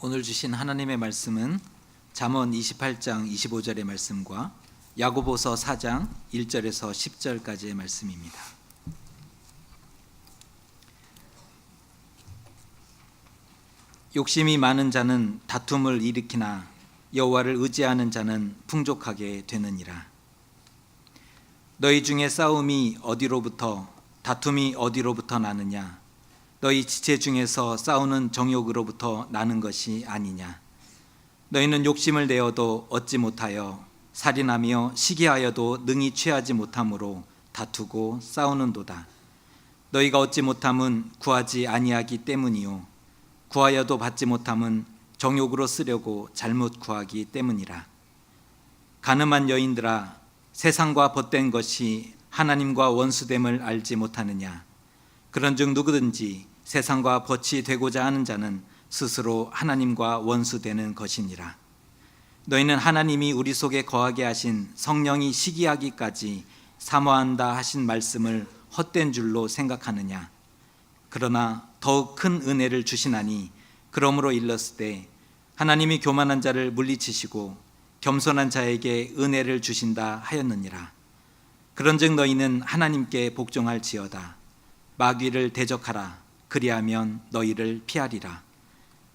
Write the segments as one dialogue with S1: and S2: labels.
S1: 오늘 주신 하나님의 말씀은 잠언 28장 25절의 말씀과 야고보서 4장 1절에서 10절까지의 말씀입니다. 욕심이 많은 자는 다툼을 일으키나 여호와를 의지하는 자는 풍족하게 되느니라. 너희 중에 싸움이 어디로부터 다툼이 어디로부터 나느냐? 너희 지체 중에서 싸우는 정욕으로부터 나는 것이 아니냐? 너희는 욕심을 내어도 얻지 못하여 살인하며 시기하여도 능히 취하지 못함으로 다투고 싸우는도다. 너희가 얻지 못함은 구하지 아니하기 때문이요 구하여도 받지 못함은 정욕으로 쓰려고 잘못 구하기 때문이라. 가늠한 여인들아, 세상과 벗된 것이 하나님과 원수됨을 알지 못하느냐? 그런즉 누구든지 세상과 벗이 되고자 하는 자는 스스로 하나님과 원수되는 것이니라. 너희는 하나님이 우리 속에 거하게 하신 성령이 시기하기까지 사모한다 하신 말씀을 헛된 줄로 생각하느냐? 그러나 더욱 큰 은혜를 주시나니 그러므로 일렀을 때 하나님이 교만한 자를 물리치시고 겸손한 자에게 은혜를 주신다 하였느니라. 그런즉 너희는 하나님께 복종할지어다. 마귀를 대적하라. 그리하면 너희를 피하리라.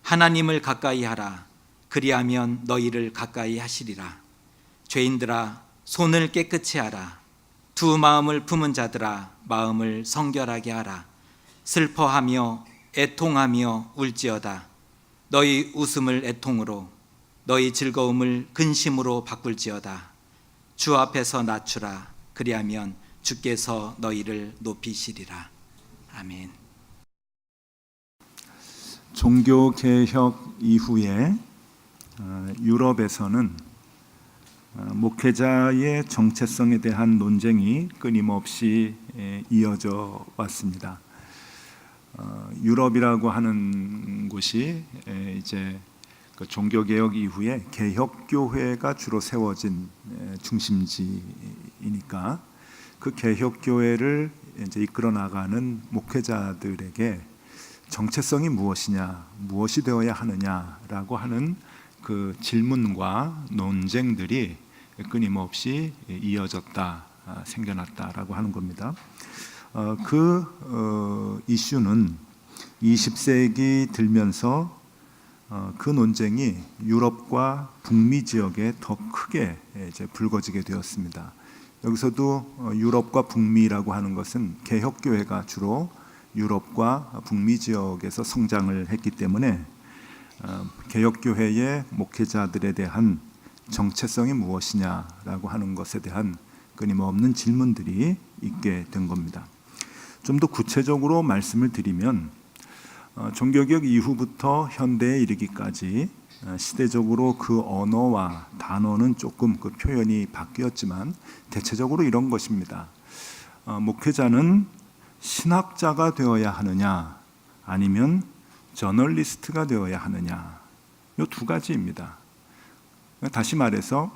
S1: 하나님을 가까이 하라. 그리하면 너희를 가까이 하시리라. 죄인들아, 손을 깨끗이 하라. 두 마음을 품은 자들아, 마음을 성결하게 하라. 슬퍼하며 애통하며 울지어다. 너희 웃음을 애통으로, 너희 즐거움을 근심으로 바꿀지어다. 주 앞에서 낮추라. 그리하면 주께서 너희를 높이시리라. 아멘.
S2: 종교개혁 이후에 유럽에서는 목회자의 정체성에 대한 논쟁이 끊임없이 이어져 왔습니다. 유럽이라고 하는 곳이 이제 그 종교개혁 이후에 개혁교회가 주로 세워진 중심지이니까 그 개혁교회를 이제 이끌어 나가는 목회자들에게 정체성이 무엇이냐, 무엇이 되어야 하느냐라고 하는 그 질문과 논쟁들이 끊임없이 이어졌다, 생겨났다라고 하는 겁니다. 그 이슈는 20세기 들면서 그 논쟁이 유럽과 북미 지역에 더 크게 이제 불거지게 되었습니다. 여기서도 유럽과 북미라고 하는 것은 개혁교회가 주로 유럽과 북미 지역에서 성장을 했기 때문에 개혁교회의 목회자들에 대한 정체성이 무엇이냐라고 하는 것에 대한 끊임없는 질문들이 있게 된 겁니다. 좀 더 구체적으로 말씀을 드리면 종교개혁 이후부터 현대에 이르기까지 시대적으로 그 언어와 단어는 조금 그 표현이 바뀌었지만 대체적으로 이런 것입니다. 목회자는 신학자가 되어야 하느냐, 아니면 저널리스트가 되어야 하느냐, 이 두 가지입니다. 다시 말해서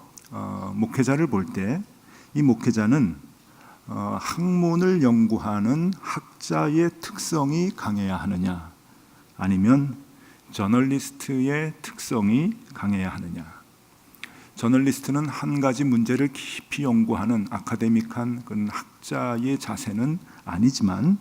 S2: 목회자를 볼 때 이 목회자는 학문을 연구하는 학자의 특성이 강해야 하느냐, 아니면 저널리스트의 특성이 강해야 하느냐. 저널리스트는 한 가지 문제를 깊이 연구하는 아카데믹한 그런 학자의 자세는 아니지만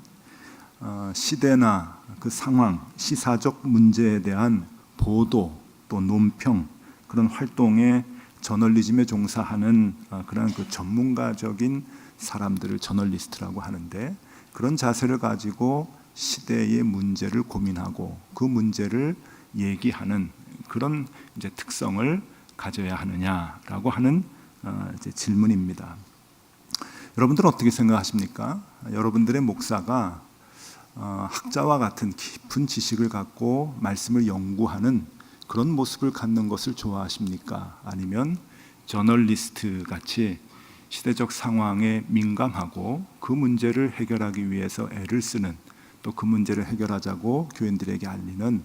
S2: 시대나 그 상황, 시사적 문제에 대한 보도 또 논평, 그런 활동에 저널리즘에 종사하는 그런 그 전문가적인 사람들을 저널리스트라고 하는데, 그런 자세를 가지고 시대의 문제를 고민하고 그 문제를 얘기하는 그런 이제 특성을 가져야 하느냐라고 하는 이제 질문입니다. 여러분들은 어떻게 생각하십니까? 여러분들의 목사가 학자와 같은 깊은 지식을 갖고 말씀을 연구하는 그런 모습을 갖는 것을 좋아하십니까? 아니면 저널리스트 같이 시대적 상황에 민감하고 그 문제를 해결하기 위해서 애를 쓰는, 또 그 문제를 해결하자고 교인들에게 알리는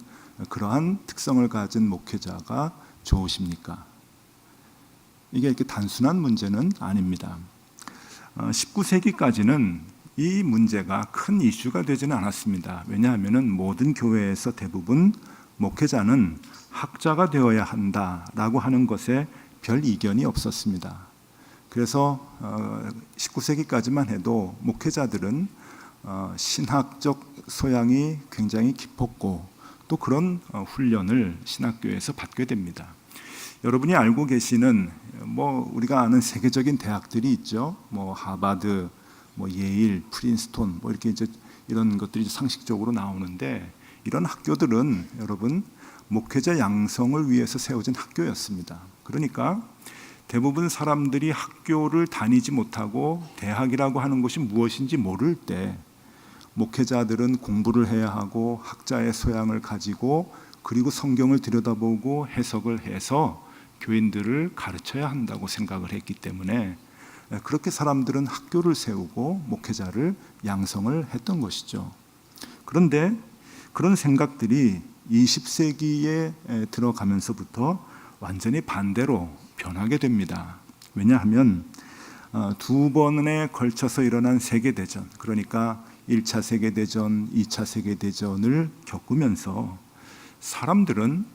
S2: 그러한 특성을 가진 목회자가 좋으십니까? 이게 이렇게 단순한 문제는 아닙니다. 19세기까지는 이 문제가 큰 이슈가 되지는 않았습니다. 왜냐하면 모든 교회에서 대부분 목회자는 학자가 되어야 한다라고 하는 것에 별 이견이 없었습니다. 그래서 19세기까지만 해도 목회자들은 신학적 소양이 굉장히 깊었고 또 그런 훈련을 신학교에서 받게 됩니다. 여러분이 알고 계시는 우리가 아는 세계적인 대학들이 있죠. 하버드, 예일, 프린스톤 이렇게 이제 이런 것들이 상식적으로 나오는데 이런 학교들은 여러분 목회자 양성을 위해서 세워진 학교였습니다. 그러니까 대부분 사람들이 학교를 다니지 못하고 대학이라고 하는 것이 무엇인지 모를 때 목회자들은 공부를 해야 하고 학자의 소양을 가지고 그리고 성경을 들여다보고 해석을 해서 교인들을 가르쳐야 한다고 생각을 했기 때문에 그렇게 사람들은 학교를 세우고 목회자를 양성을 했던 것이죠. 그런데 그런 생각들이 20세기에 들어가면서부터 완전히 반대로 변하게 됩니다. 왜냐하면 두 번에 걸쳐서 일어난 세계대전, 그러니까 1차 세계대전, 2차 세계대전을 겪으면서 사람들은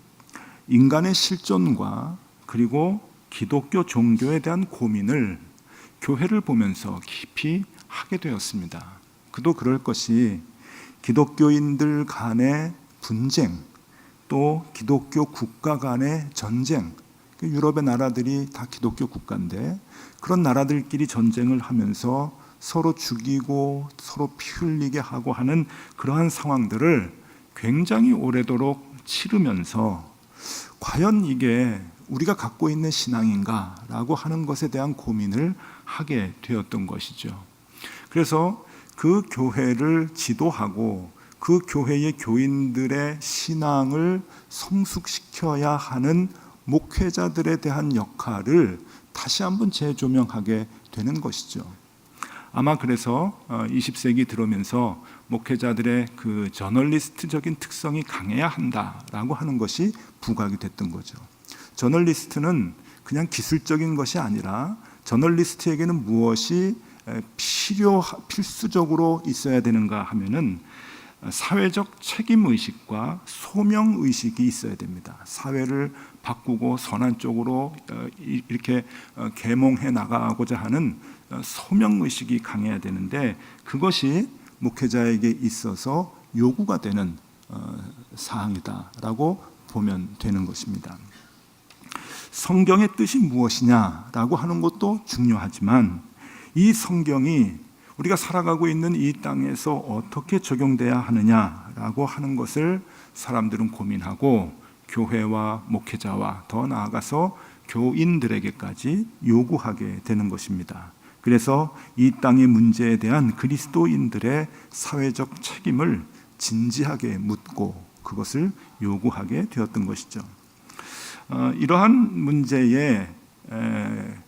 S2: 인간의 실존과 그리고 기독교 종교에 대한 고민을 교회를 보면서 깊이 하게 되었습니다. 그도 그럴 것이 기독교인들 간의 분쟁, 또 기독교 국가 간의 전쟁, 유럽의 나라들이 다 기독교 국가인데 그런 나라들끼리 전쟁을 하면서 서로 죽이고 서로 피 흘리게 하고 하는 그러한 상황들을 굉장히 오래도록 치르면서 과연 이게 우리가 갖고 있는 신앙인가라고 하는 것에 대한 고민을 하게 되었던 것이죠. 그래서 그 교회를 지도하고 그 교회의 교인들의 신앙을 성숙시켜야 하는 목회자들에 대한 역할을 다시 한번 재조명하게 되는 것이죠. 아마 그래서 20세기 들어오면서 목회자들의 그 저널리스트적인 특성이 강해야 한다라고 하는 것이 부각이 됐던 거죠. 저널리스트는 그냥 기술적인 것이 아니라 저널리스트에게는 무엇이 필수적으로 있어야 되는가 하면은 사회적 책임의식과 소명의식이 있어야 됩니다. 사회를 바꾸고 선한 쪽으로 이렇게 계몽해 나가고자 하는 소명의식이 강해야 되는데 그것이 목회자에게 있어서 요구가 되는 사항이다라고 보면 되는 것입니다. 성경의 뜻이 무엇이냐라고 하는 것도 중요하지만 이 성경이 우리가 살아가고 있는 이 땅에서 어떻게 적용돼야 하느냐라고 하는 것을 사람들은 고민하고 교회와 목회자와 더 나아가서 교인들에게까지 요구하게 되는 것입니다. 그래서 이 땅의 문제에 대한 그리스도인들의 사회적 책임을 진지하게 묻고 그것을 요구하게 되었던 것이죠. 이러한 문제에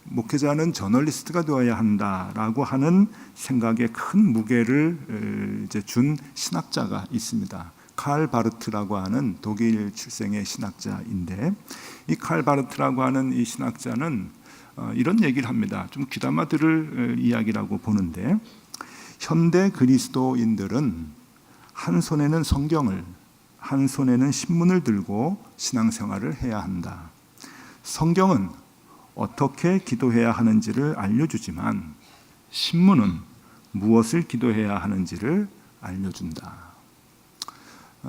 S2: 목회자는 저널리스트가 되어야 한다라고 하는 생각에 큰 무게를 준 신학자가 있습니다. 칼 바르트라고 하는 독일 출생의 신학자인데 이 칼 바르트라고 하는 이 신학자는 이런 얘기를 합니다. 좀 귀담아 들을 이야기라고 보는데 현대 그리스도인들은 한 손에는 성경을 한 손에는 신문을 들고 신앙생활을 해야 한다. 성경은 어떻게 기도해야 하는지를 알려주지만 신문은 무엇을 기도해야 하는지를 알려준다.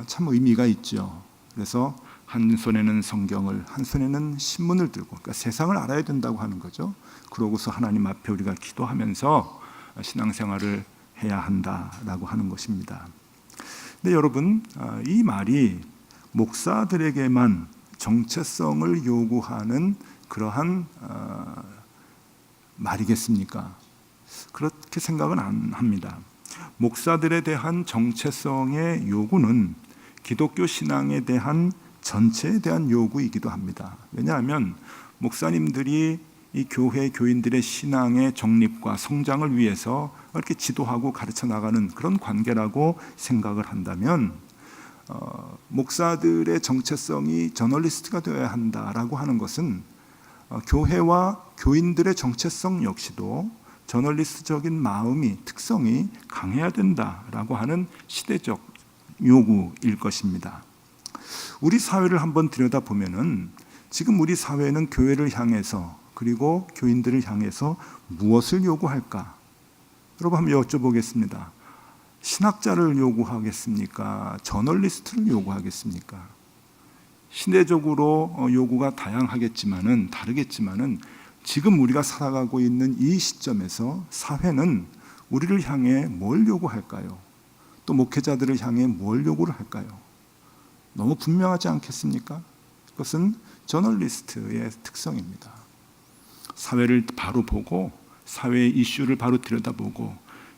S2: 참 의미가 있죠. 그래서 한 손에는 성경을 한 손에는 신문을 들고 그러니까 세상을 알아야 된다고 하는 거죠. 그러고서 하나님 앞에 우리가 기도하면서 신앙생활을 해야 한다라고 하는 것입니다. 근데 여러분 이 말이 목사들에게만 정체성을 요구하는 그러한 말이겠습니까? 그렇게 생각은 안 합니다. 목사들에 대한 정체성의 요구는 기독교 신앙에 대한 전체에 대한 요구이기도 합니다. 왜냐하면 목사님들이 이 교회 교인들의 신앙의 정립과 성장을 위해서 이렇게 지도하고 가르쳐 나가는 그런 관계라고 생각을 한다면 목사들의 정체성이 저널리스트가 되어야 한다라고 하는 것은 교회와 교인들의 정체성 역시도 저널리스트적인 마음이 특성이 강해야 된다라고 하는 시대적 요구일 것입니다. 우리 사회를 한번 들여다보면은 지금 우리 사회는 교회를 향해서 그리고 교인들을 향해서 무엇을 요구할까? 여러분 한번 여쭤보겠습니다. 신학자를 요구하겠습니까? 저널리스트를 요구하겠습니까? 시대적으로 요구가 다양하겠지만은 다르겠지만은 지금 우리가 살아가고 있는 이 시점에서 사회는 우리를 향해 뭘 요구할까요? 또 목회자들을 향해 뭘 요구를 할까요? 너무 분명하지 않겠습니까? 그것은 저널리스트의 특성입니다. 사회를 바로 보고 사회의 이슈를 바로 들여다보고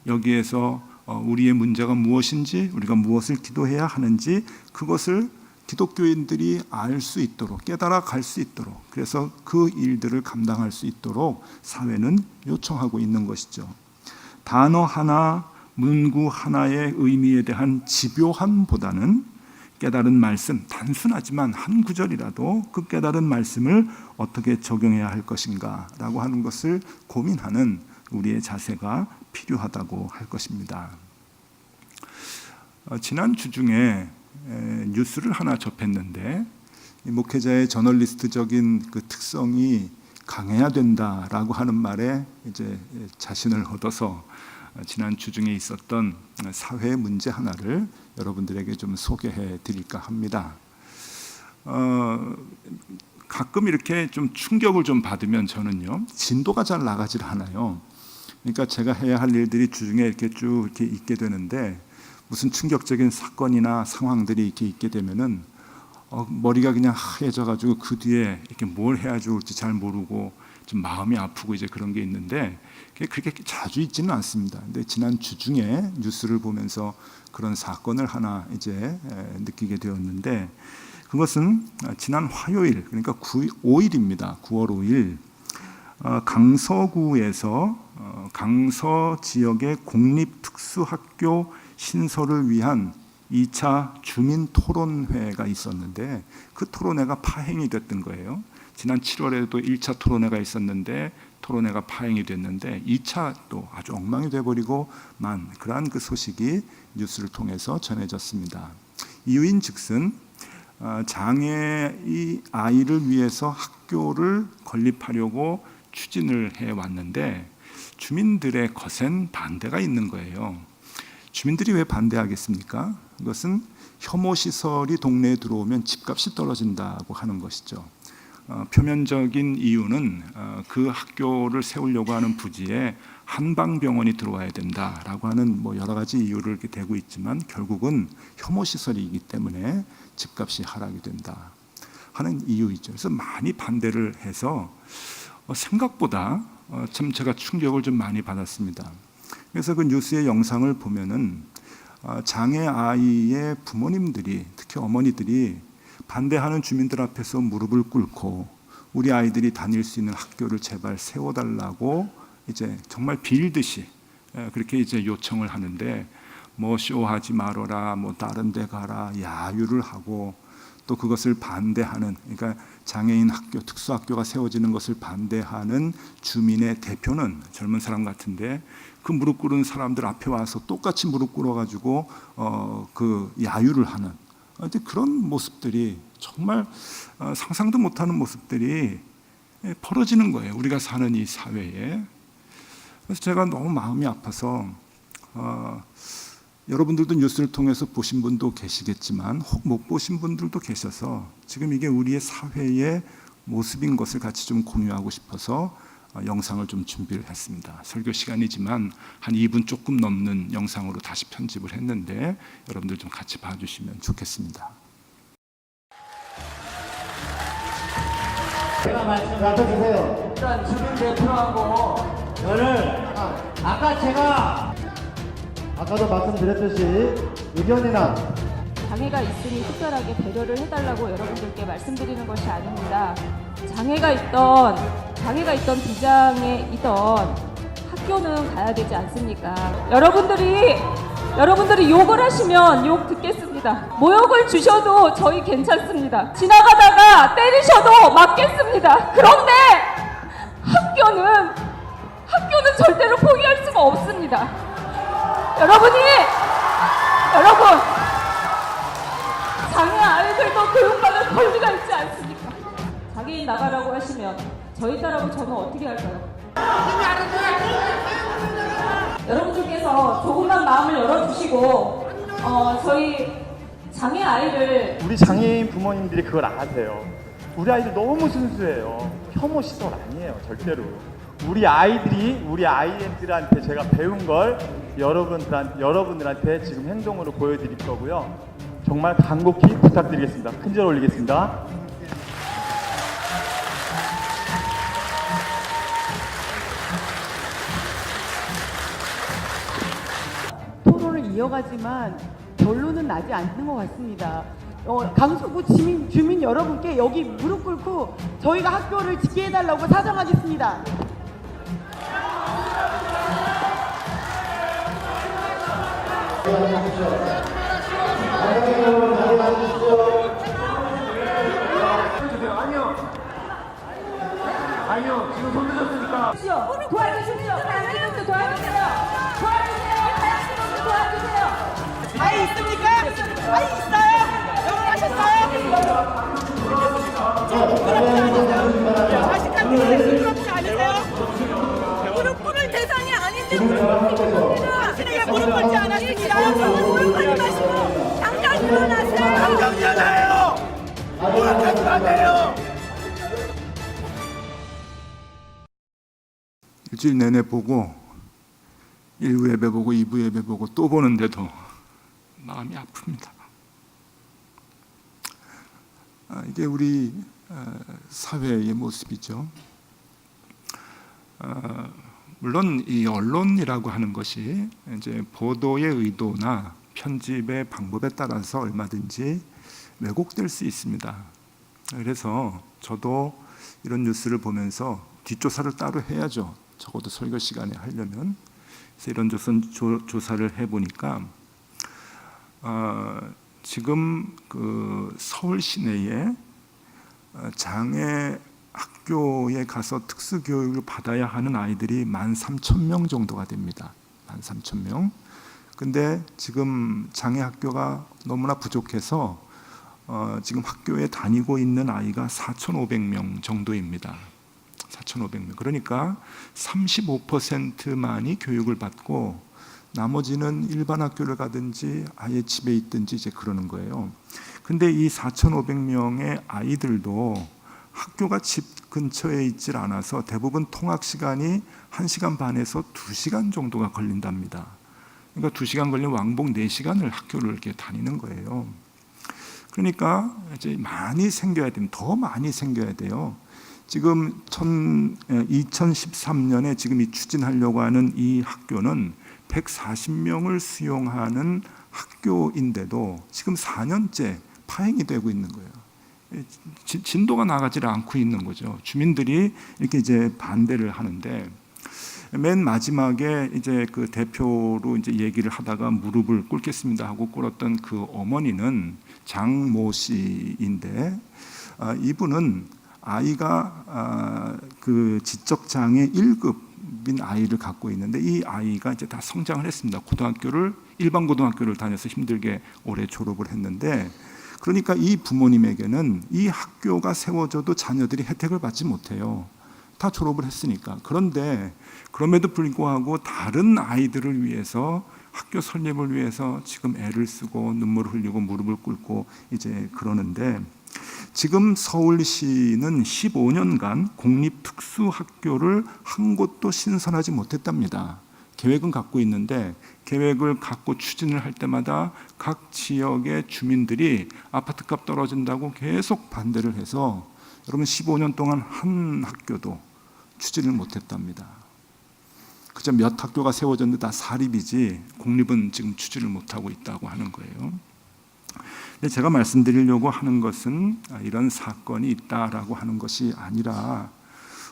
S2: 여기에서 우리의 문제가 무엇인지 우리가 무엇을 기도해야 하는지 그것을 기독교인들이 알 수 있도록 깨달아 갈 수 있도록 그래서 그 일들을 감당할 수 있도록 사회는 요청하고 있는 것이죠. 단어 하나, 문구 하나의 의미에 대한 집요함보다는 깨달은 말씀, 단순하지만 한 구절이라도 그 깨달은 말씀을 어떻게 적용해야 할 것인가 라고 하는 것을 고민하는 우리의 자세가 필요하다고 할 것입니다. 지난 주 중에 뉴스를 하나 접했는데 목회자의 저널리스트적인 그 특성이 강해야 된다라고 하는 말에 이제 자신을 얻어서 지난 주 중에 있었던 사회 문제 하나를 여러분들에게 좀 소개해 드릴까 합니다. 가끔 이렇게 좀 충격을 좀 받으면 저는요 진도가 잘 나가질 않아요. 그러니까 제가 해야 할 일들이 주중에 이렇게 쭉 이렇게 있게 되는데 무슨 충격적인 사건이나 상황들이 이렇게 있게 되면은 머리가 그냥 하얘져 가지고 그 뒤에 이렇게 뭘 해야 좋을지 잘 모르고 좀 마음이 아프고 이제 그런 게 있는데 그렇게 자주 있지는 않습니다. 근데 지난 주 중에 뉴스를 보면서 그런 사건을 하나 이제 느끼게 되었는데 그것은 지난 화요일 그러니까 5일입니다. 9월 5일 강서구에서 강서 지역의 공립특수학교 신설을 위한 2차 주민 토론회가 있었는데 그 토론회가 파행이 됐던 거예요. 지난 7월에도 1차 토론회가 있었는데 토론회가 파행이 됐는데 2차 또 아주 엉망이 돼버리고 만 그러한 그 소식이 뉴스를 통해서 전해졌습니다. 이유인즉슨 장애의 아이를 위해서 학교를 건립하려고 추진을 해왔는데 주민들의 거센 반대가 있는 거예요. 주민들이 왜 반대하겠습니까? 그것은 혐오시설이 동네에 들어오면 집값이 떨어진다고 하는 것이죠. 표면적인 이유는 그 학교를 세우려고 하는 부지에 한방병원이 들어와야 된다라고 하는 뭐 여러 가지 이유를 이렇게 대고 있지만 결국은 혐오시설이기 때문에 집값이 하락이 된다 하는 이유이죠. 그래서 많이 반대를 해서 생각보다 참 제가 충격을 좀 많이 받았습니다. 그래서 그 뉴스의 영상을 보면은 장애 아이의 부모님들이 특히 어머니들이 반대하는 주민들 앞에서 무릎을 꿇고 우리 아이들이 다닐 수 있는 학교를 제발 세워달라고 이제 정말 빌듯이 그렇게 이제 요청을 하는데 뭐 쇼하지 말어라, 뭐 다른 데 가라, 야유를 하고 또 그것을 반대하는 그러니까 장애인 학교, 특수학교가 세워지는 것을 반대하는 주민의 대표는 젊은 사람 같은데 그 무릎 꿇은 사람들 앞에 와서 똑같이 무릎 꿇어가지고 그 야유를 하는 그런 모습들이 정말 상상도 못하는 모습들이 벌어지는 거예요. 우리가 사는 이 사회에. 그래서 제가 너무 마음이 아파서 여러분들도 뉴스를 통해서 보신 분도 계시겠지만 혹 못 보신 분들도 계셔서 지금 이게 우리의 사회의 모습인 것을 같이 좀 공유하고 싶어서 영상을 좀 준비를 했습니다. 설교 시간이지만 한 2분 조금 넘는 영상으로 다시 편집을 했는데 여러분들 좀 같이 봐주시면 좋겠습니다.
S3: 제가 말씀 받아주세요.
S4: 일단 주민 대표하고
S3: 저는 아까도 말씀드렸듯이 의견이나
S5: 장애가 있으니 특별하게 배려를 해달라고 여러분들께 말씀드리는 것이 아닙니다. 장애가 있던 비장애이던 학교는 가야 되지 않습니까? 여러분들이 욕을 하시면 욕 듣겠습니다. 모욕을 주셔도 저희 괜찮습니다. 지나가다가 때리셔도 맞겠습니다. 그런데 학교는 절대로 포기할 수가 없습니다. 여러분, 장애 아이들 학교에도 교육받을 권리가 있지 않습니까? 장애인 나가라고 하시면 저희 딸하고 저는 어떻게 할까요? 여러분들께서 조금만 마음을 열어주시고 저희 장애 아이를
S6: 우리 장애인 부모님들이 그걸 아세요. 우리 아이들 너무 순수해요. 혐오 시설 아니에요, 절대로. 우리 아이들한테 제가 배운 걸 여러분들한테 지금 행동으로 보여드릴 거고요. 정말 간곡히 부탁드리겠습니다. 큰절 올리겠습니다.
S7: 토론을 이어가지만 결론은 나지 않는 것 같습니다. 강서구 주민 여러분께 여기 무릎 꿇고 저희가 학교를 짓게 해달라고 사정하겠습니다.
S4: 아니요, 지금 손 드셨으니까.
S5: 도와주십시오. 다양신동도 도와주세요. 다양신동도 도와주세요.
S7: 아이 있습니까? 아이 있어요? 여러분 하셨어요? 부끄럽지 않으세요? 무릎 꿇을 대상이 아닌데 무릎 꿇습니다. 당신에게 무릎 꿇지 않았습니다. 무릎 꿇지 마시고 당장 일어나세요.
S4: 당장 일어나요! 뭐라까지 안 돼요!
S2: 일주일 내내 보고 1부 예배 보고 2부 예배 보고 또 보는데도 마음이 아픕니다. 이게 우리 사회의 모습이죠. 물론 이 언론이라고 하는 것이 이제 보도의 의도나 편집의 방법에 따라서 얼마든지 왜곡될 수 있습니다. 그래서 저도 이런 뉴스를 보면서 뒷조사를 따로 해야죠. 적어도 설교 시간에 하려면. 그래서 이런 조사를 해보니까 지금 그 서울 시내에 장애 학교에 가서 특수 교육을 받아야 하는 아이들이 13,000명 정도가 됩니다. 13,000명. 근데 지금 장애 학교가 너무나 부족해서 지금 학교에 다니고 있는 아이가 4,500명 정도입니다. 4,500명. 그러니까 35%만이 교육을 받고 나머지는 일반 학교를 가든지 아예 집에 있든지 이제 그러는 거예요. 근데 이 4,500명의 아이들도 학교가 집 근처에 있질 않아서 대부분 통학 시간이 1시간 반에서 2시간 정도가 걸린답니다. 그러니까 2시간 걸리면 왕복 4시간을 학교를 이렇게 다니는 거예요. 그러니까 이제 많이 생겨야 됩니다. 더 많이 생겨야 돼요. 지금 2013년에 지금 이 추진하려고 하는 이 학교는 140명을 수용하는 학교인데도 지금 4년째 파행이 되고 있는 거예요. 진도가 나가지 않고 있는 거죠. 주민들이 이렇게 이제 반대를 하는데 맨 마지막에 이제 그 대표로 이제 얘기를 하다가 무릎을 꿇겠습니다 하고 꿇었던 그 어머니는 장모 씨인데 이분은 아이가 그 지적 장애 1급인 아이를 갖고 있는데 이 아이가 이제 다 성장을 했습니다. 일반 고등학교를 다녀서 힘들게 올해 졸업을 했는데 그러니까 이 부모님에게는 이 학교가 세워져도 자녀들이 혜택을 받지 못해요. 다 졸업을 했으니까. 그런데 그럼에도 불구하고 다른 아이들을 위해서 학교 설립을 위해서 지금 애를 쓰고 눈물을 흘리고 무릎을 꿇고 이제 그러는데 지금 서울시는 15년간 공립특수학교를 한 곳도 신설하지 못했답니다. 계획은 갖고 있는데 계획을 갖고 추진을 할 때마다 각 지역의 주민들이 아파트값 떨어진다고 계속 반대를 해서 여러분 15년 동안 한 학교도 추진을 못했답니다. 그저 몇 학교가 세워졌는데 다 사립이지 공립은 지금 추진을 못하고 있다고 하는 거예요. 제가 말씀드리려고 하는 것은 이런 사건이 있다라고 하는 것이 아니라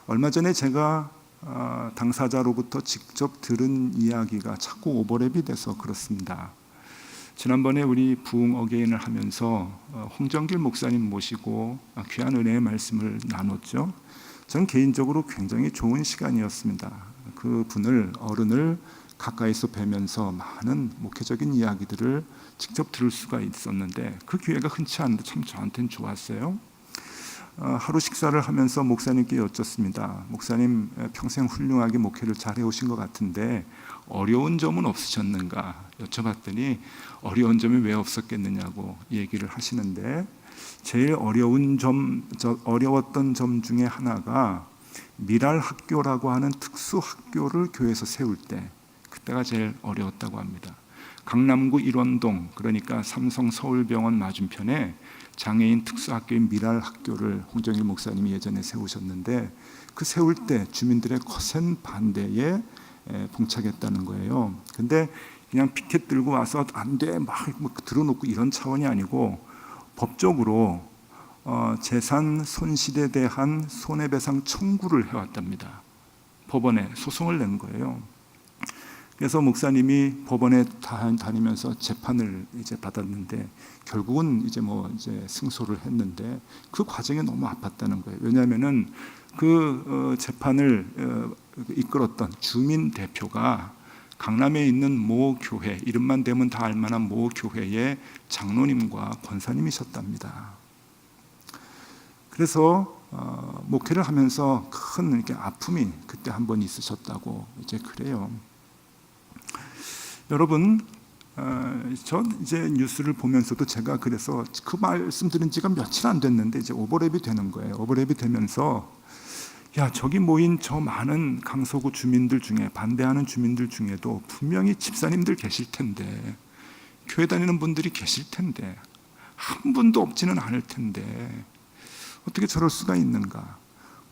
S2: 얼마 전에 제가 당사자로부터 직접 들은 이야기가 자꾸 오버랩이 돼서 그렇습니다. 지난번에 우리 부흥 어게인을 하면서 홍정길 목사님 모시고 귀한 은혜의 말씀을 나눴죠. 저는 개인적으로 굉장히 좋은 시간이었습니다. 그 어른을 가까이서 뵈면서 많은 목회적인 이야기들을 직접 들을 수가 있었는데 그 기회가 흔치 않은데 참 저한테는 좋았어요. 하루 식사를 하면서 목사님께 여쭙습니다. 목사님, 평생 훌륭하게 목회를 잘 해오신 것 같은데 어려운 점은 없으셨는가 여쭤봤더니 어려운 점이 왜 없었겠느냐고 얘기를 하시는데, 제일 어려웠던 점 중에 하나가 미랄 학교라고 하는 특수 학교를 교회에서 세울 때, 그때가 제일 어려웠다고 합니다. 강남구 일원동, 그러니까 삼성 서울병원 맞은편에 장애인 특수학교인 미랄 학교를 홍정일 목사님이 예전에 세우셨는데, 그 세울 때 주민들의 거센 반대에 봉착했다는 거예요. 근데 그냥 피켓 들고 와서 안 돼 막 들어놓고 이런 차원이 아니고 법적으로 재산 손실에 대한 손해배상 청구를 해왔답니다. 법원에 소송을 낸 거예요. 그래서 목사님이 법원에 다니면서 재판을 이제 받았는데 결국은 이제 승소를 했는데 그 과정이 너무 아팠다는 거예요. 왜냐하면은 그 재판을 이끌었던 주민 대표가 강남에 있는 모 교회, 이름만 대면 다 알만한 모 교회의 장로님과 권사님이셨답니다. 그래서 목회를 하면서 큰 이렇게 아픔이 그때 한번 있으셨다고 이제 그래요. 여러분, 전 이제 뉴스를 보면서도 제가 그래서 그 말씀 드린 지가 며칠 안 됐는데 이제 오버랩이 되는 거예요. 오버랩이 되면서 저기 모인 저 많은 강서구 주민들 중에, 반대하는 주민들 중에도 분명히 집사님들 계실 텐데, 교회 다니는 분들이 계실 텐데, 한 분도 없지는 않을 텐데 어떻게 저럴 수가 있는가.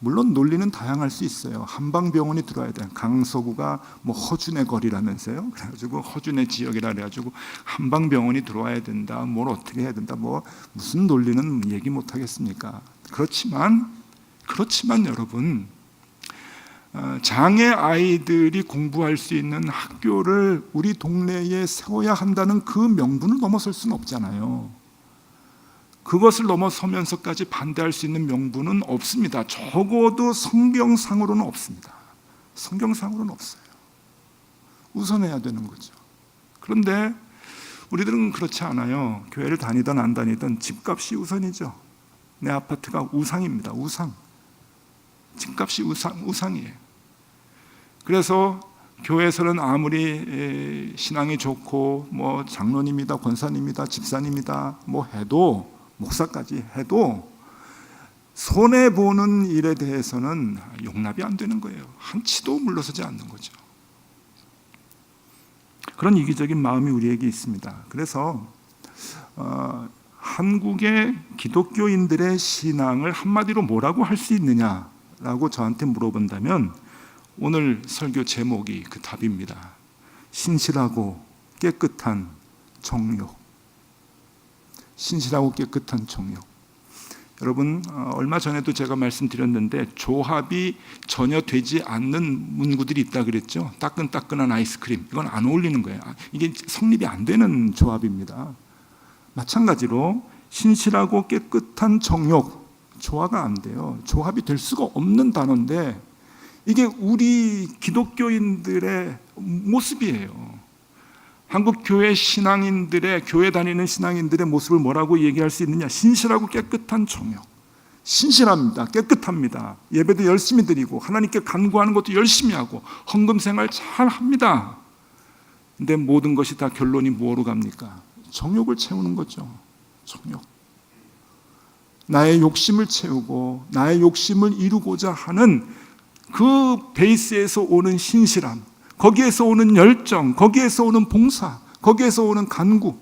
S2: 물론 논리는 다양할 수 있어요. 한방병원이 들어와야 돼. 강서구가 허준의 거리라면서요. 그래가지고 허준의 지역이라 그래가지고 한방병원이 들어와야 된다. 뭘 어떻게 해야 된다. 무슨 논리는 얘기 못 하겠습니까? 그렇지만 여러분, 장애 아이들이 공부할 수 있는 학교를 우리 동네에 세워야 한다는 그 명분을 넘어설 수는 없잖아요. 그것을 넘어서면서까지 반대할 수 있는 명분은 없습니다. 적어도 성경상으로는 없습니다. 성경상으로는 없어요. 우선해야 되는 거죠. 그런데 우리들은 그렇지 않아요. 교회를 다니든 안 다니든 집값이 우선이죠. 내 아파트가 우상입니다. 우상. 집값이 우상이에요. 그래서 교회에서는 아무리 신앙이 좋고 장로님이다, 권사님이다, 집사님이다 해도, 목사까지 해도 손해보는 일에 대해서는 용납이 안 되는 거예요. 한치도 물러서지 않는 거죠. 그런 이기적인 마음이 우리에게 있습니다. 그래서 한국의 기독교인들의 신앙을 한마디로 뭐라고 할 수 있느냐라고 저한테 물어본다면 오늘 설교 제목이 그 답입니다. 신실하고 깨끗한 정욕. 신실하고 깨끗한 정욕. 여러분, 얼마 전에도 제가 말씀드렸는데 조합이 전혀 되지 않는 문구들이 있다 그랬죠. 따끈따끈한 아이스크림. 이건 안 어울리는 거예요. 이게 성립이 안 되는 조합입니다. 마찬가지로 신실하고 깨끗한 정욕, 조화가 안 돼요. 조합이 될 수가 없는 단어인데 이게 우리 기독교인들의 모습이에요. 한국 교회 신앙인들의, 교회 다니는 신앙인들의 모습을 뭐라고 얘기할 수 있느냐? 신실하고 깨끗한 정욕. 신실합니다. 깨끗합니다. 예배도 열심히 드리고 하나님께 간구하는 것도 열심히 하고 헌금 생활 잘 합니다. 근데 모든 것이 다 결론이 뭐로 갑니까? 정욕을 채우는 거죠. 정욕. 나의 욕심을 채우고 나의 욕심을 이루고자 하는 그 베이스에서 오는 신실함, 거기에서 오는 열정, 거기에서 오는 봉사, 거기에서 오는 간구,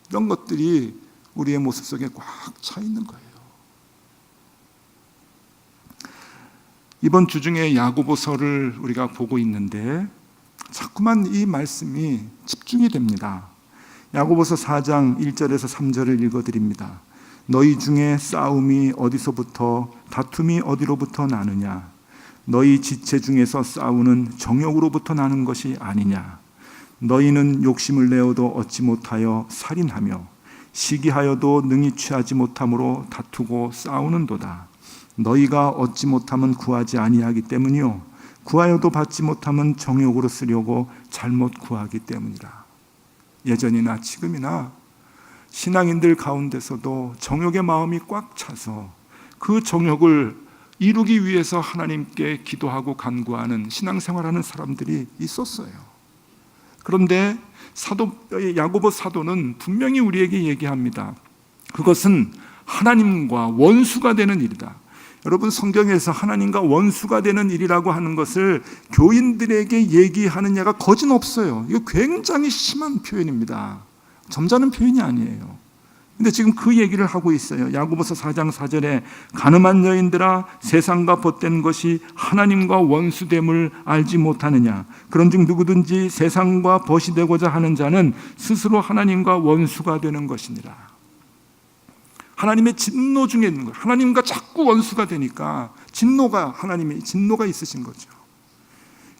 S2: 이런 것들이 우리의 모습 속에 꽉 차 있는 거예요. 이번 주 중에 야고보서를 우리가 보고 있는데 자꾸만 이 말씀이 집중이 됩니다. 야고보서 4장 1절에서 3절을 읽어드립니다. 너희 중에 싸움이 어디서부터, 다툼이 어디로부터 나느냐? 너희 지체 중에서 싸우는 정욕으로부터 나는 것이 아니냐? 너희는 욕심을 내어도 얻지 못하여 살인하며 시기하여도 능히 취하지 못함으로 다투고 싸우는도다. 너희가 얻지 못함은 구하지 아니하기 때문이요 구하여도 받지 못하면 정욕으로 쓰려고 잘못 구하기 때문이라. 예전이나 지금이나 신앙인들 가운데서도 정욕의 마음이 꽉 차서 그 정욕을 이루기 위해서 하나님께 기도하고 간구하는 신앙생활하는 사람들이 있었어요. 그런데 야고보 사도는 분명히 우리에게 얘기합니다. 그것은 하나님과 원수가 되는 일이다. 여러분, 성경에서 하나님과 원수가 되는 일이라고 하는 것을 교인들에게 얘기하는 예가 거진 없어요. 이거 굉장히 심한 표현입니다. 점잖은 표현이 아니에요. 근데 지금 그 얘기를 하고 있어요. 야고보서 4장 4절에 가늠한 여인들아, 세상과 벗된 것이 하나님과 원수됨을 알지 못하느냐. 그런즉 누구든지 세상과 벗이 되고자 하는 자는 스스로 하나님과 원수가 되는 것이니라. 하나님의 진노 중에 있는 거예요. 하나님과 자꾸 원수가 되니까 하나님의 진노가 있으신 거죠.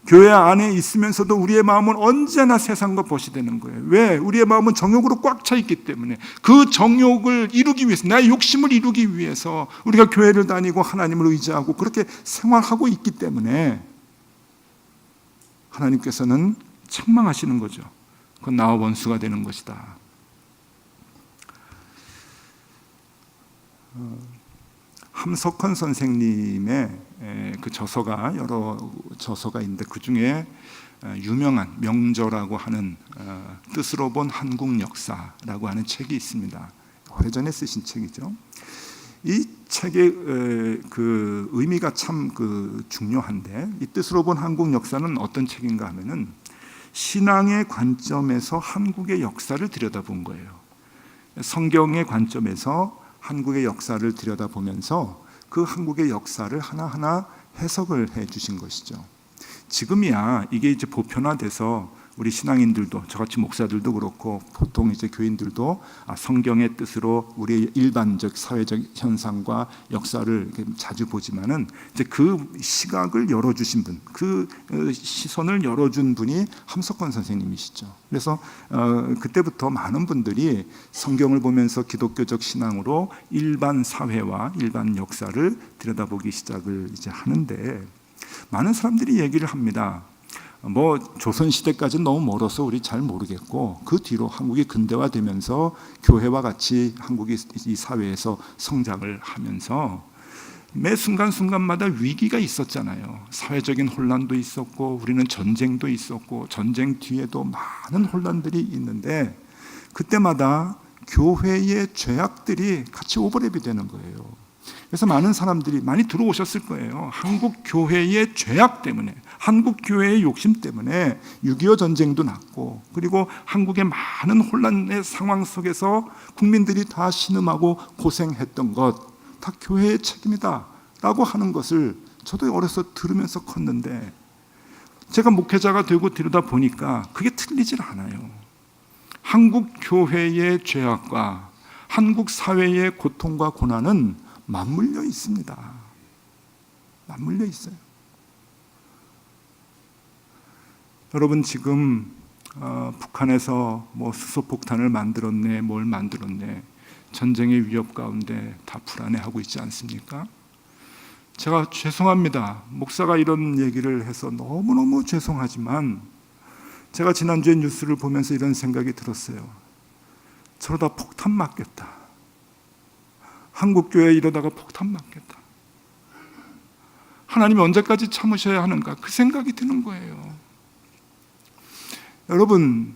S2: 교회 안에 있으면서도 우리의 마음은 언제나 세상과 벗이 되는 거예요. 왜? 우리의 마음은 정욕으로 꽉 차 있기 때문에 그 정욕을 이루기 위해서, 나의 욕심을 이루기 위해서 우리가 교회를 다니고 하나님을 의지하고 그렇게 생활하고 있기 때문에 하나님께서는 책망하시는 거죠. 그건 나와 원수가 되는 것이다. 함석헌 선생님의 그 저서가 여러 저서가 있는데 그 중에 유명한 명저라고 하는 뜻으로 본 한국 역사라고 하는 책이 있습니다. 오래전에 쓰신 책이죠. 이 책의 그 의미가 참 중요한데, 이 뜻으로 본 한국 역사는 어떤 책인가 하면은 신앙의 관점에서 한국의 역사를 들여다본 거예요. 성경의 관점에서 한국의 역사를 들여다보면서 그 한국의 역사를 하나하나 해석을 해 주신 것이죠. 지금이야 이게 이제 보편화돼서 우리 신앙인들도, 저같이 목사들도 그렇고 보통 이제 교인들도 성경의 뜻으로 우리의 일반적 사회적 현상과 역사를 자주 보지만은 이제 그 시각을 열어주신 분, 그 시선을 열어준 분이 함석헌 선생님이시죠. 그래서 그때부터 많은 분들이 성경을 보면서 기독교적 신앙으로 일반 사회와 일반 역사를 들여다보기 시작을 이제 하는데, 많은 사람들이 얘기를 합니다. 조선 시대까지는 너무 멀어서 우리 잘 모르겠고, 그 뒤로 한국이 근대화되면서 교회와 같이 한국이 이 사회에서 성장을 하면서 매 순간순간마다 위기가 있었잖아요. 사회적인 혼란도 있었고, 우리는 전쟁도 있었고, 전쟁 뒤에도 많은 혼란들이 있는데, 그때마다 교회의 죄악들이 같이 오버랩이 되는 거예요. 그래서 많은 사람들이 많이 들어오셨을 거예요. 한국 교회의 죄악 때문에, 한국 교회의 욕심 때문에 6.25 전쟁도 났고, 그리고 한국의 많은 혼란의 상황 속에서 국민들이 다 신음하고 고생했던 것, 다 교회의 책임이다 라고 하는 것을 저도 어려서 들으면서 컸는데, 제가 목회자가 되고 들여다 보니까 그게 틀리질 않아요. 한국 교회의 죄악과 한국 사회의 고통과 고난은 맞물려 있습니다. 맞물려 있어요. 여러분, 지금 북한에서 수소폭탄을 만들었네, 뭘 만들었네, 전쟁의 위협 가운데 다 불안해하고 있지 않습니까? 제가 죄송합니다. 목사가 이런 얘기를 해서 너무너무 죄송하지만, 제가 지난주에 뉴스를 보면서 이런 생각이 들었어요. 저러다 폭탄 맞겠다. 한국교회에 이러다가 폭탄 맞겠다. 하나님이 언제까지 참으셔야 하는가, 그 생각이 드는 거예요. 여러분,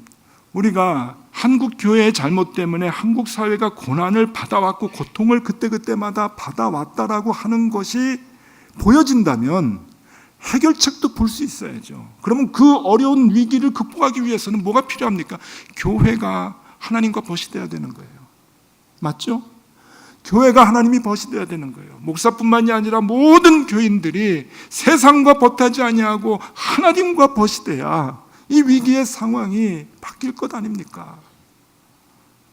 S2: 우리가 한국교회의 잘못 때문에 한국 사회가 고난을 받아왔고 고통을 그때그때마다 받아왔다라고 하는 것이 보여진다면 해결책도 볼 수 있어야죠. 그러면 그 어려운 위기를 극복하기 위해서는 뭐가 필요합니까? 교회가 하나님과 벗이 돼야 되는 거예요. 맞죠? 교회가 하나님이 벗이 돼야 되는 거예요. 목사뿐만이 아니라 모든 교인들이 세상과 벗하지 아니하고 하나님과 벗이 돼야 이 위기의 상황이 바뀔 것 아닙니까?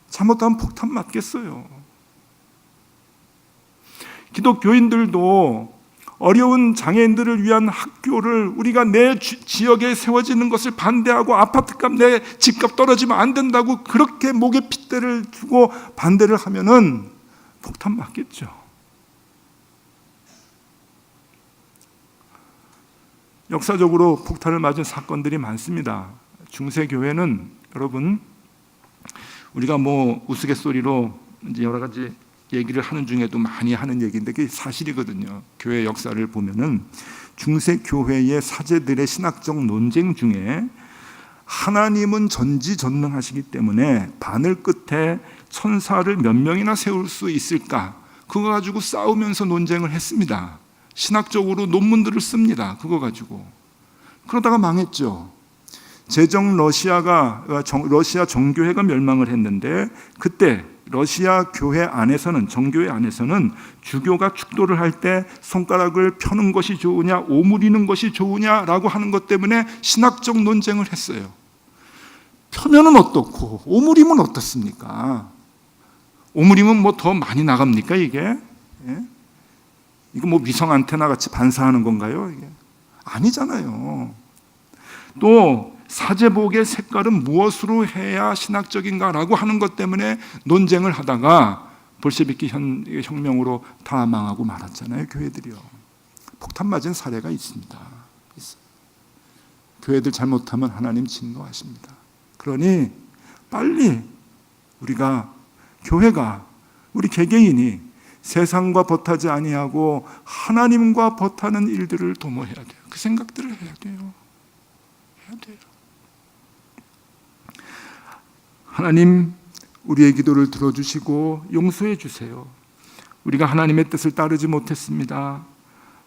S2: 잘못하면 폭탄 맞겠어요. 기독교인들도 어려운 장애인들을 위한 학교를 우리가 내 지역에 세워지는 것을 반대하고, 아파트값, 내 집값 떨어지면 안 된다고 그렇게 목에 핏대를 주고 반대를 하면은 폭탄 맞겠죠. 역사적으로 폭탄을 맞은 사건들이 많습니다. 중세 교회는 여러분 우리가 뭐 우스갯소리로 이제 여러 가지 얘기를 하는 중에도 많이 하는 얘기인데 그게 사실이거든요. 교회 역사를 보면은 중세 교회의 사제들의 신학적 논쟁 중에 하나님은 전지전능하시기 때문에 바늘 끝에 천사를 몇 명이나 세울 수 있을까? 그거 가지고 싸우면서 논쟁을 했습니다. 신학적으로 논문들을 씁니다. 그거 가지고. 그러다가 망했죠. 러시아 정교회가 멸망을 했는데 그때 러시아 교회 안에서는 정교회 안에서는 주교가 축도를 할 때 손가락을 펴는 것이 좋으냐 오므리는 것이 좋으냐라고 하는 것 때문에 신학적 논쟁을 했어요. 펴면은 어떻고 오므리면 어떻습니까? 오므리면 뭐 더 많이 나갑니까 이게? 예? 이거 뭐 위성 안테나 같이 반사하는 건가요? 이게 아니잖아요. 또 사제복의 색깔은 무엇으로 해야 신학적인가라고 하는 것 때문에 논쟁을 하다가 볼셰비키 혁명으로 다 망하고 말았잖아요. 교회들이요. 폭탄 맞은 사례가 있습니다. 있어요. 교회들 잘못하면 하나님 진노하십니다. 그러니 빨리 우리가 교회가 우리 개개인이 세상과 벗하지 아니하고 하나님과 벗하는 일들을 도모해야 돼요. 그 생각들을 해야 돼요. 해야 돼요. 하나님 우리의 기도를 들어주시고 용서해 주세요. 우리가 하나님의 뜻을 따르지 못했습니다.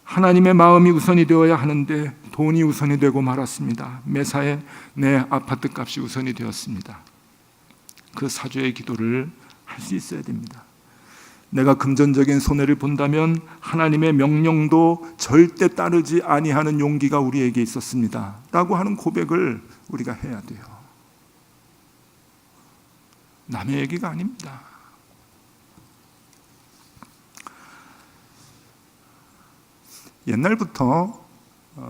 S2: 하나님의 마음이 우선이 되어야 하는데 돈이 우선이 되고 말았습니다. 매사에 내 아파트 값이 우선이 되었습니다. 그 사죄의 기도를 할 수 있어야 됩니다. 내가 금전적인 손해를 본다면 하나님의 명령도 절대 따르지 아니하는 용기가 우리에게 있었습니다. 라고 하는 고백을 우리가 해야 돼요. 남의 얘기가 아닙니다. 옛날부터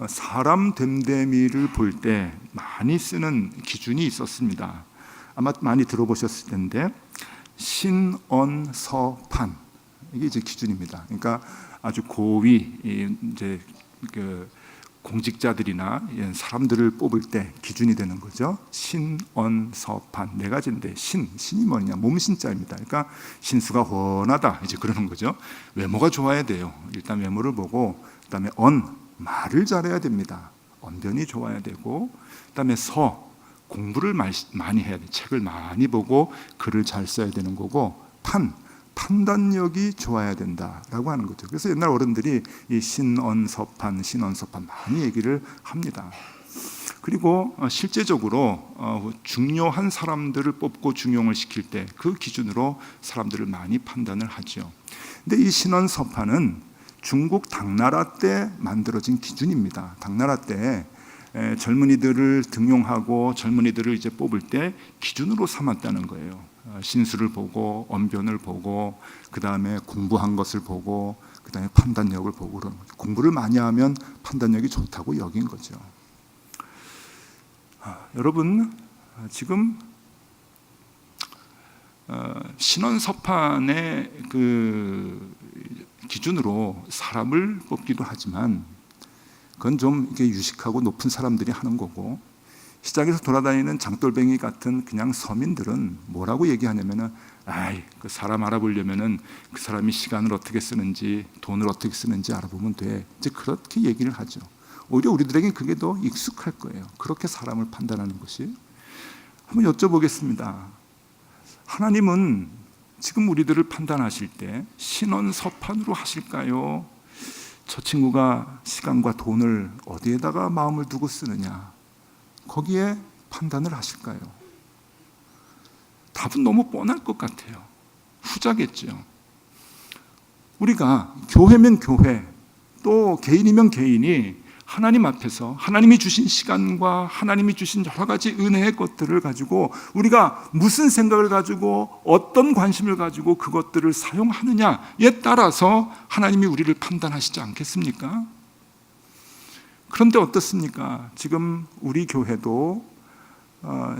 S2: 사람 됨됨이를 볼 때 많이 쓰는 기준이 있었습니다. 아마 많이 들어보셨을 텐데 신언서판 이게 이제 기준입니다. 그러니까 아주 고위 이제 그 공직자들이나 사람들을 뽑을 때 기준이 되는 거죠. 신언서판 네 가지인데 신이 뭐냐 몸신자입니다. 그러니까 신수가 훤하다 이제 그러는 거죠. 외모가 좋아야 돼요. 일단 외모를 보고 그다음에 말을 잘해야 됩니다. 언변이 좋아야 되고 그다음에 공부를 많이 해야 돼. 책을 많이 보고 글을 잘 써야 되는 거고 판단력이 좋아야 된다라고 하는 거죠. 그래서 옛날 어른들이 이 신언서판 많이 얘기를 합니다. 그리고 실제적으로 중요한 사람들을 뽑고 중용을 시킬 때 그 기준으로 사람들을 많이 판단을 하죠. 근데 이 신언서판은 중국 당나라 때 만들어진 기준입니다. 당나라 때 젊은이들을 등용하고 젊은이들을 이제 뽑을 때 기준으로 삼았다는 거예요. 신수를 보고 언변을 보고 그 다음에 공부한 것을 보고 그 다음에 판단력을 보고 그런 거죠. 공부를 많이 하면 판단력이 좋다고 여긴 거죠. 여러분 지금 신언서판의 그 기준으로 사람을 뽑기도 하지만 그건 좀 이렇게 유식하고 높은 사람들이 하는 거고 시장에서 돌아다니는 장돌뱅이 같은 그냥 서민들은 뭐라고 얘기하냐면은 그 사람 알아보려면은 그 사람이 시간을 어떻게 쓰는지 돈을 어떻게 쓰는지 알아보면 돼. 이제 그렇게 얘기를 하죠. 오히려 우리들에게 그게 더 익숙할 거예요. 그렇게 사람을 판단하는 것이. 한번 여쭤보겠습니다. 하나님은 지금 우리들을 판단하실 때 신언서판으로 하실까요? 저 친구가 시간과 돈을 어디에다가 마음을 두고 쓰느냐 거기에 판단을 하실까요? 답은 너무 뻔할 것 같아요. 후자겠죠. 우리가 교회면 교회 또 개인이면 개인이 하나님 앞에서 하나님이 주신 시간과 하나님이 주신 여러 가지 은혜의 것들을 가지고 우리가 무슨 생각을 가지고 어떤 관심을 가지고 그것들을 사용하느냐에 따라서 하나님이 우리를 판단하시지 않겠습니까? 그런데 어떻습니까? 지금 우리 교회도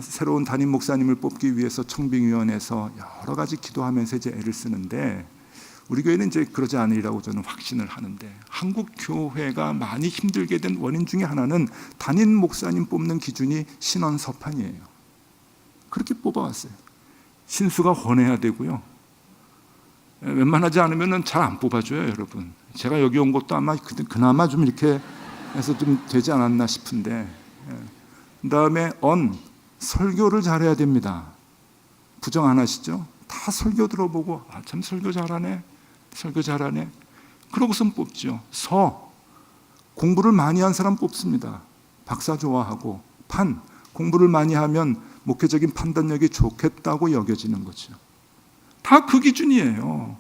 S2: 새로운 담임 목사님을 뽑기 위해서 청빙위원회에서 여러 가지 기도하면서 이제 애를 쓰는데 우리 교회는 이제 그러지 않으리라고 저는 확신을 하는데, 한국 교회가 많이 힘들게 된 원인 중에 하나는 담임 목사님 뽑는 기준이 신원 서판이에요. 그렇게 뽑아왔어요. 신수가 헌해야 되고요. 웬만하지 않으면 잘 안 뽑아줘요, 여러분. 제가 여기 온 것도 아마 그나마 좀 이렇게 해서 좀 되지 않았나 싶은데, 그다음에 설교를 잘해야 됩니다. 부정 안 하시죠? 다 설교 들어보고 참 설교 잘하네, 설교 잘하네. 그러고선 뽑죠. 공부를 많이 한 사람 뽑습니다. 박사 좋아하고. 공부를 많이 하면 목회적인 판단력이 좋겠다고 여겨지는 거죠. 다 그 기준이에요.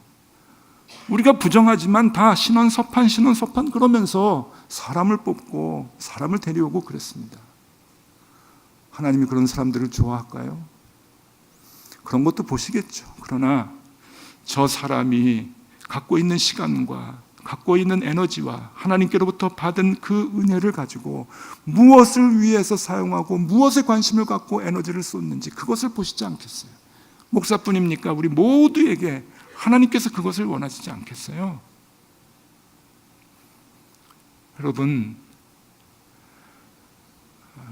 S2: 우리가 부정하지만 다 신원 서판 그러면서 사람을 뽑고 사람을 데려오고 그랬습니다. 하나님이 그런 사람들을 좋아할까요? 그런 것도 보시겠죠. 그러나 저 사람이 갖고 있는 시간과 갖고 있는 에너지와 하나님께로부터 받은 그 은혜를 가지고 무엇을 위해서 사용하고 무엇에 관심을 갖고 에너지를 쏟는지 그것을 보시지 않겠어요? 목사뿐입니까? 우리 모두에게 하나님께서 그것을 원하시지 않겠어요? 여러분,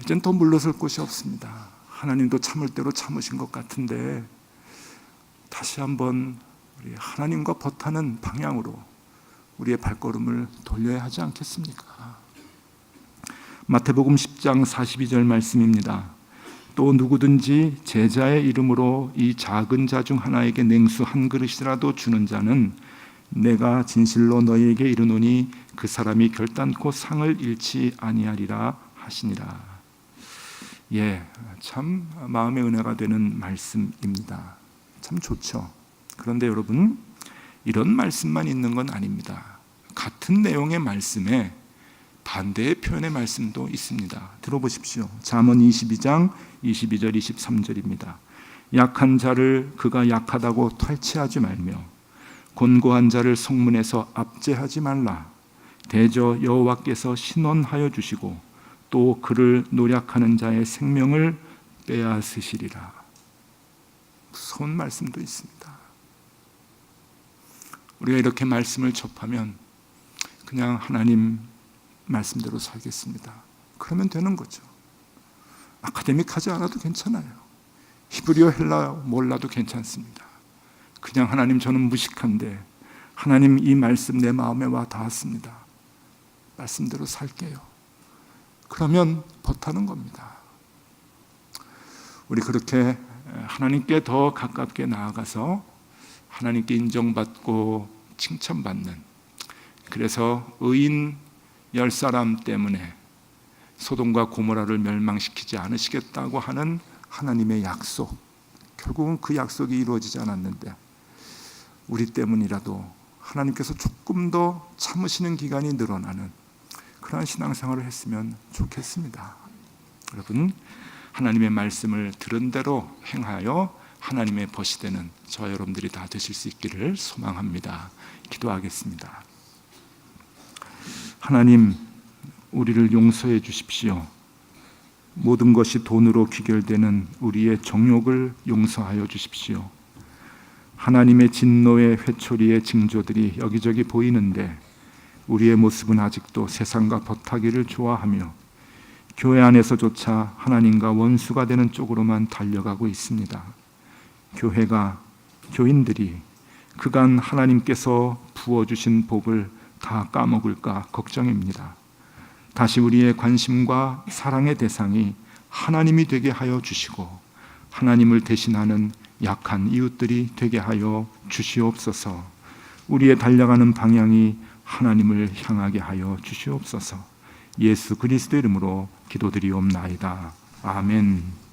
S2: 이젠 더 물러설 곳이 없습니다. 하나님도 참을 대로 참으신 것 같은데 다시 한번 우리 하나님과 버타는 방향으로 우리의 발걸음을 돌려야 하지 않겠습니까? 마태복음 10장 42절 말씀입니다. 또 누구든지 제자의 이름으로 이 작은 자 중 하나에게 냉수 한 그릇이라도 주는 자는 내가 진실로 너희에게 이르노니 그 사람이 결단코 상을 잃지 아니하리라 하시니라. 참 마음의 은혜가 되는 말씀입니다. 참 좋죠. 그런데 여러분, 이런 말씀만 있는 건 아닙니다. 같은 내용의 말씀에 반대의 표현의 말씀도 있습니다. 들어보십시오. 잠언 22장 22절 23절입니다. 약한 자를 그가 약하다고 탈취하지 말며 곤고한 자를 성문에서 압제하지 말라. 대저 여호와께서 신원하여 주시고 또 그를 노략하는 자의 생명을 빼앗으시리라. 무서운 말씀도 있습니다. 우리가 이렇게 말씀을 접하면 그냥 하나님 말씀대로 살겠습니다. 그러면 되는 거죠. 아카데믹하지 않아도 괜찮아요. 히브리어 헬라어 몰라도 괜찮습니다. 그냥 하나님 저는 무식한데 하나님 이 말씀 내 마음에 와 닿았습니다. 말씀대로 살게요. 그러면 버타는 겁니다. 우리 그렇게 하나님께 더 가깝게 나아가서 하나님께 인정받고 칭찬받는, 그래서 의인 10사람 때문에 소돔과 고모라를 멸망시키지 않으시겠다고 하는 하나님의 약속, 결국은 그 약속이 이루어지지 않았는데 우리 때문이라도 하나님께서 조금 더 참으시는 기간이 늘어나는 그러한 신앙생활을 했으면 좋겠습니다. 여러분, 하나님의 말씀을 들은 대로 행하여 하나님의 벗이 되는 저 여러분들이 다 되실 수 있기를 소망합니다. 기도하겠습니다. 하나님, 우리를 용서해 주십시오. 모든 것이 돈으로 귀결되는 우리의 정욕을 용서하여 주십시오. 하나님의 진노의 회초리의 징조들이 여기저기 보이는데 우리의 모습은 아직도 세상과 버타기를 좋아하며 교회 안에서조차 하나님과 원수가 되는 쪽으로만 달려가고 있습니다. 교인들이 그간 하나님께서 부어주신 복을 다 까먹을까 걱정입니다. 다시 우리의 관심과 사랑의 대상이 하나님이 되게 하여 주시고 하나님을 대신하는 약한 이웃들이 되게 하여 주시옵소서. 우리의 달려가는 방향이 하나님을 향하게 하여 주시옵소서. 예수 그리스도 이름으로 기도드리옵나이다. 아멘.